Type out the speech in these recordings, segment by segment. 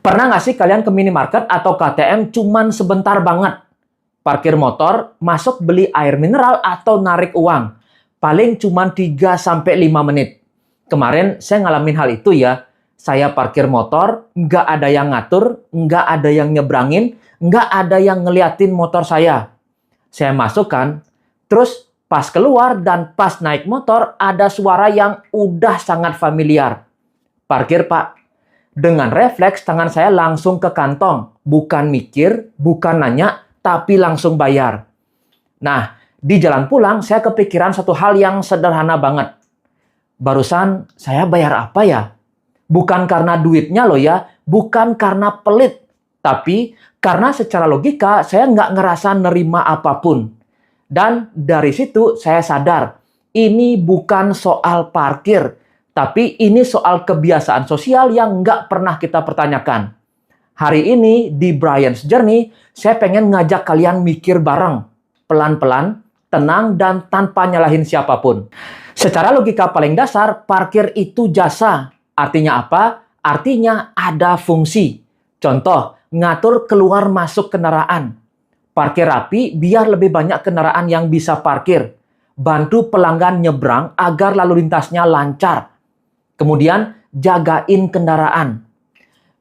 Pernah nggak sih kalian ke minimarket atau KTM cuman sebentar banget? Parkir motor, masuk beli air mineral atau narik uang. Paling cuman 3-5 menit. Kemarin saya ngalamin hal itu ya. Saya parkir motor, nggak ada yang ngatur, nggak ada yang nyebrangin, nggak ada yang ngeliatin motor saya. Saya masukkan, terus pas keluar dan pas naik motor ada suara yang udah sangat familiar. Parkir, Pak. Dengan refleks, tangan saya langsung ke kantong. Bukan mikir, bukan nanya, tapi langsung bayar. Nah, di jalan pulang, saya kepikiran satu hal yang sederhana banget. Barusan, saya bayar apa ya? Bukan karena duitnya loh ya, bukan karena pelit. Tapi, karena secara logika, saya nggak ngerasa nerima apapun. Dan dari situ, saya sadar, ini bukan soal parkir, tapi ini soal kebiasaan sosial yang nggak pernah kita pertanyakan. Hari ini di Brian's Journey, saya pengen ngajak kalian mikir bareng. Pelan-pelan, tenang, dan tanpa nyalahin siapapun. Secara logika paling dasar, parkir itu jasa. Artinya apa? Artinya ada fungsi. Contoh, ngatur keluar masuk kendaraan. Parkir rapi biar lebih banyak kendaraan yang bisa parkir. Bantu pelanggan nyebrang agar lalu lintasnya lancar. Kemudian, jagain kendaraan.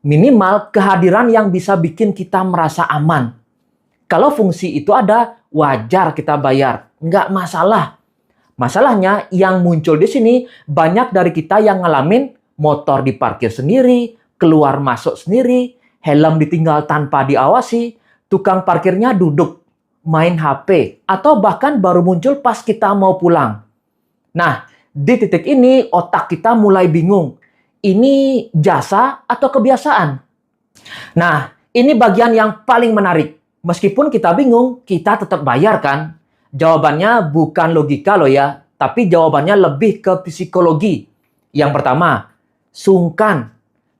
Minimal kehadiran yang bisa bikin kita merasa aman. Kalau fungsi itu ada, wajar kita bayar. Nggak masalah. Masalahnya yang muncul di sini, banyak dari kita yang ngalamin motor diparkir sendiri, keluar masuk sendiri, helm ditinggal tanpa diawasi, tukang parkirnya duduk, main HP, atau bahkan baru muncul pas kita mau pulang. Nah, di titik ini, otak kita mulai bingung. Ini jasa atau kebiasaan? Nah, ini bagian yang paling menarik. Meskipun kita bingung, kita tetap bayar kan? Jawabannya bukan logika loh ya, tapi jawabannya lebih ke psikologi. Yang pertama, sungkan.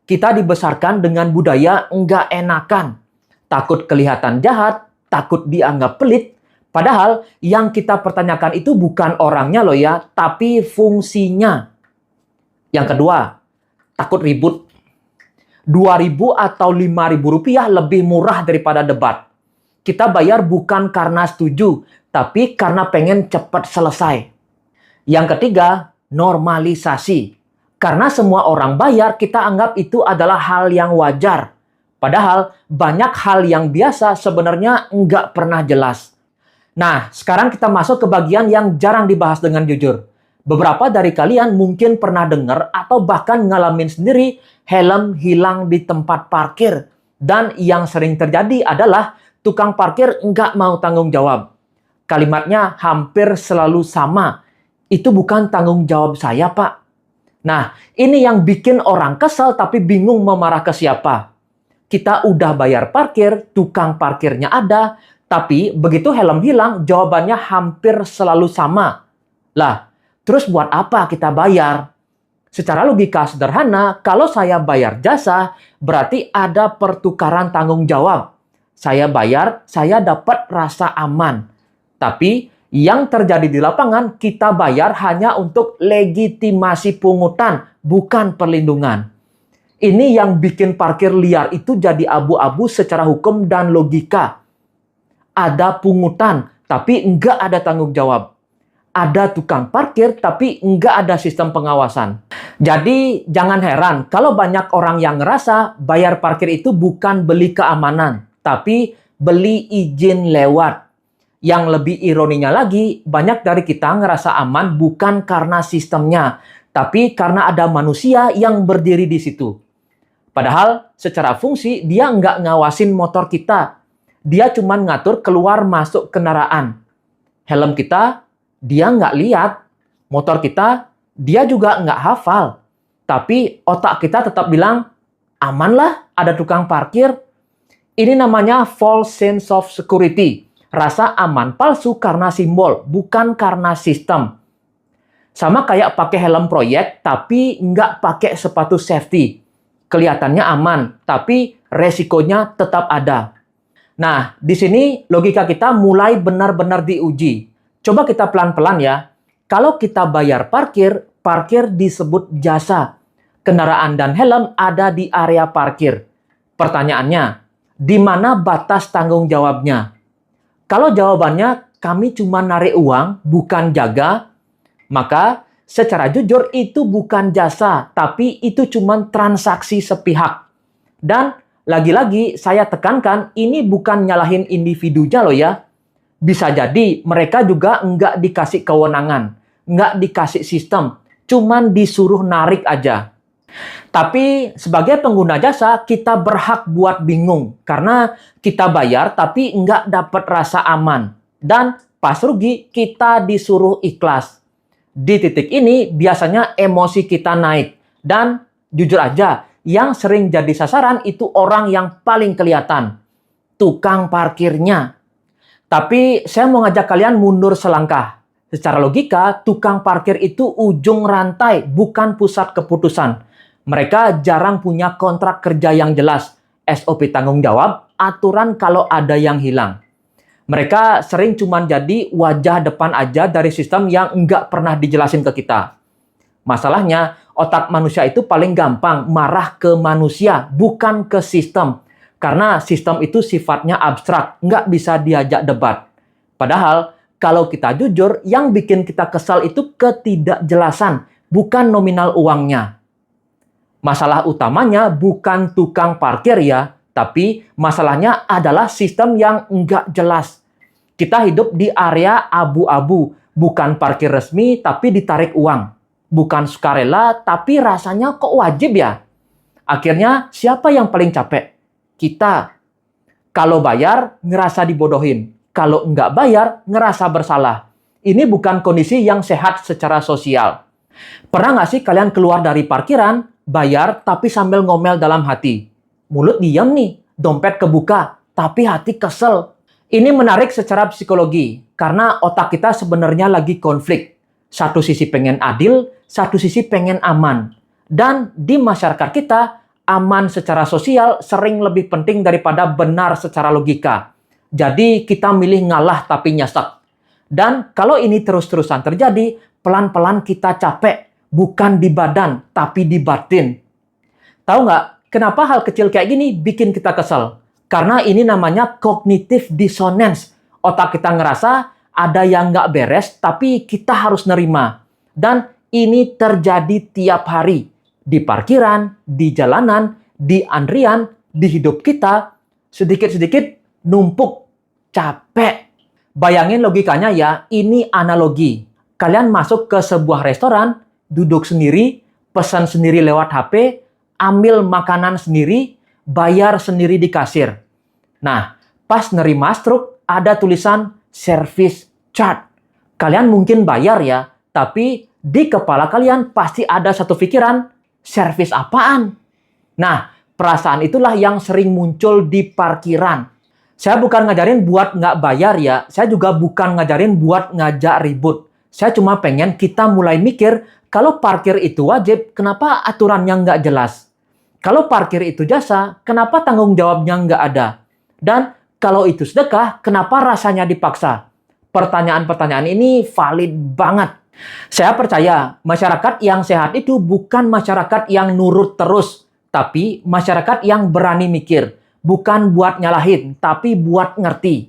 Kita dibesarkan dengan budaya enggak enakan. Takut kelihatan jahat, takut dianggap pelit. Padahal yang kita pertanyakan itu bukan orangnya loh ya, tapi fungsinya. Yang kedua, takut ribut. 2.000 atau 5.000 rupiah lebih murah daripada debat. Kita bayar bukan karena setuju, tapi karena pengen cepat selesai. Yang ketiga, normalisasi. Karena semua orang bayar, kita anggap itu adalah hal yang wajar. Padahal banyak hal yang biasa sebenarnya nggak pernah jelas. Nah, sekarang kita masuk ke bagian yang jarang dibahas dengan jujur. Beberapa dari kalian mungkin pernah dengar atau bahkan ngalamin sendiri helm hilang di tempat parkir. Dan yang sering terjadi adalah tukang parkir nggak mau tanggung jawab. Kalimatnya hampir selalu sama. Itu bukan tanggung jawab saya, Pak. Nah, ini yang bikin orang kesel tapi bingung mau marah ke siapa. Kita udah bayar parkir, tukang parkirnya ada, tapi begitu helm hilang, jawabannya hampir selalu sama. Lah, terus buat apa kita bayar? Secara logika sederhana, kalau saya bayar jasa, berarti ada pertukaran tanggung jawab. Saya bayar, saya dapat rasa aman. Tapi yang terjadi di lapangan, kita bayar hanya untuk legitimasi pungutan, bukan perlindungan. Ini yang bikin parkir liar itu jadi abu-abu secara hukum dan logika. Ada pungutan, tapi nggak ada tanggung jawab. Ada tukang parkir, tapi nggak ada sistem pengawasan. Jadi, jangan heran kalau banyak orang yang ngerasa bayar parkir itu bukan beli keamanan, tapi beli izin lewat. Yang lebih ironinya lagi, banyak dari kita ngerasa aman bukan karena sistemnya, tapi karena ada manusia yang berdiri di situ. Padahal, secara fungsi, dia nggak ngawasin motor kita. Dia cuma ngatur keluar masuk kendaraan. Helm kita, dia nggak lihat. Motor kita, dia juga nggak hafal. Tapi otak kita tetap bilang, aman lah ada tukang parkir. Ini namanya false sense of security. Rasa aman palsu karena simbol, bukan karena sistem. Sama kayak pakai helm proyek, tapi nggak pakai sepatu safety. Kelihatannya aman, tapi resikonya tetap ada. Nah, di sini logika kita mulai benar-benar diuji. Coba kita pelan-pelan ya. Kalau kita bayar parkir, parkir disebut jasa. Kendaraan dan helm ada di area parkir. Pertanyaannya, di mana batas tanggung jawabnya? Kalau jawabannya kami cuma narik uang, bukan jaga, maka secara jujur itu bukan jasa, tapi itu cuma transaksi sepihak. Dan lagi-lagi saya tekankan, ini bukan nyalahin individunya loh ya. Bisa jadi mereka juga nggak dikasih kewenangan, nggak dikasih sistem, cuman disuruh narik aja. Tapi sebagai pengguna jasa, kita berhak buat bingung karena kita bayar tapi nggak dapat rasa aman. Dan pas rugi, kita disuruh ikhlas. Di titik ini, biasanya emosi kita naik. Dan jujur aja, yang sering jadi sasaran itu orang yang paling kelihatan. Tukang parkirnya. Tapi saya mau ngajak kalian mundur selangkah. Secara logika, tukang parkir itu ujung rantai, bukan pusat keputusan. Mereka jarang punya kontrak kerja yang jelas, SOP tanggung jawab, aturan kalau ada yang hilang. Mereka sering cuma jadi wajah depan aja dari sistem yang nggak pernah dijelasin ke kita. Masalahnya, otak manusia itu paling gampang marah ke manusia, bukan ke sistem. Karena sistem itu sifatnya abstrak, nggak bisa diajak debat. Padahal, kalau kita jujur, yang bikin kita kesal itu ketidakjelasan, bukan nominal uangnya. Masalah utamanya bukan tukang parkir ya, tapi masalahnya adalah sistem yang nggak jelas. Kita hidup di area abu-abu, bukan parkir resmi tapi ditarik uang. Bukan sukarela tapi rasanya kok wajib ya. Akhirnya siapa yang paling capek? Kita. Kalau bayar, ngerasa dibodohin. Kalau nggak bayar, ngerasa bersalah. Ini bukan kondisi yang sehat secara sosial. Pernah nggak sih kalian keluar dari parkiran, bayar tapi sambil ngomel dalam hati? Mulut diam nih, dompet kebuka, tapi hati kesel. Ini menarik secara psikologi, karena otak kita sebenarnya lagi konflik. Satu sisi pengen adil, satu sisi pengen aman. Dan di masyarakat kita, aman secara sosial sering lebih penting daripada benar secara logika. Jadi kita milih ngalah tapi nyesek. Dan kalau ini terus-terusan terjadi, pelan-pelan kita capek. Bukan di badan, tapi di batin. Tahu nggak, kenapa hal kecil kayak gini bikin kita kesel? Karena ini namanya cognitive dissonance. Otak kita ngerasa ada yang nggak beres, tapi kita harus nerima. Dan ini terjadi tiap hari. Di parkiran, di jalanan, di antrian, di hidup kita. Sedikit-sedikit numpuk, capek. Bayangin logikanya ya, ini analogi. Kalian masuk ke sebuah restoran, duduk sendiri, pesan sendiri lewat HP, ambil makanan sendiri, bayar sendiri di kasir. Nah, pas nerima struk, ada tulisan service charge. Kalian mungkin bayar ya, tapi di kepala kalian pasti ada satu pikiran, service apaan? Nah, perasaan itulah yang sering muncul di parkiran. Saya bukan ngajarin buat nggak bayar ya, saya juga bukan ngajarin buat ngajak ribut. Saya cuma pengen kita mulai mikir, kalau parkir itu wajib, kenapa aturannya nggak jelas? Kalau parkir itu jasa, kenapa tanggung jawabnya nggak ada? Dan kalau itu sedekah, kenapa rasanya dipaksa? Pertanyaan-pertanyaan ini valid banget. Saya percaya, masyarakat yang sehat itu bukan masyarakat yang nurut terus, tapi masyarakat yang berani mikir. Bukan buat nyalahin, tapi buat ngerti.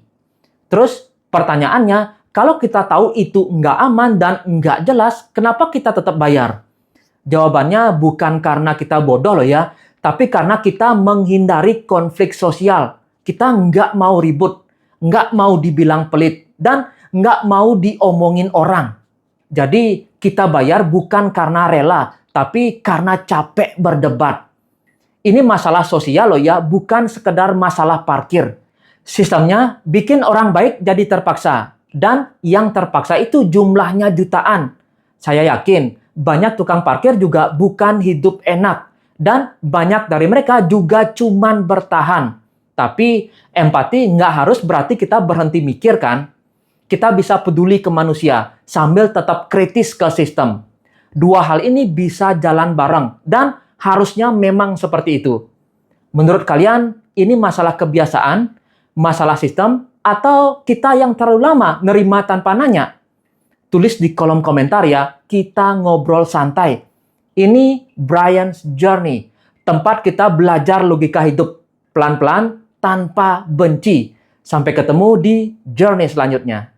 Terus pertanyaannya, kalau kita tahu itu nggak aman dan nggak jelas, kenapa kita tetap bayar? Jawabannya bukan karena kita bodoh loh ya, tapi karena kita menghindari konflik sosial. Kita nggak mau ribut, nggak mau dibilang pelit, dan nggak mau diomongin orang. Jadi kita bayar bukan karena rela, tapi karena capek berdebat. Ini masalah sosial loh ya, bukan sekedar masalah parkir. Sistemnya bikin orang baik jadi terpaksa. Dan yang terpaksa itu jumlahnya jutaan. Saya yakin banyak tukang parkir juga bukan hidup enak. Dan banyak dari mereka juga cuman bertahan. Tapi empati nggak harus berarti kita berhenti mikir kan? Kita bisa peduli ke manusia sambil tetap kritis ke sistem. Dua hal ini bisa jalan bareng dan harusnya memang seperti itu. Menurut kalian, ini masalah kebiasaan, masalah sistem, atau kita yang terlalu lama nerima tanpa nanya? Tulis di kolom komentar ya, kita ngobrol santai. Ini Brian's Journey, tempat kita belajar logika hidup. pelan-pelan tanpa benci. Sampai ketemu di journey selanjutnya.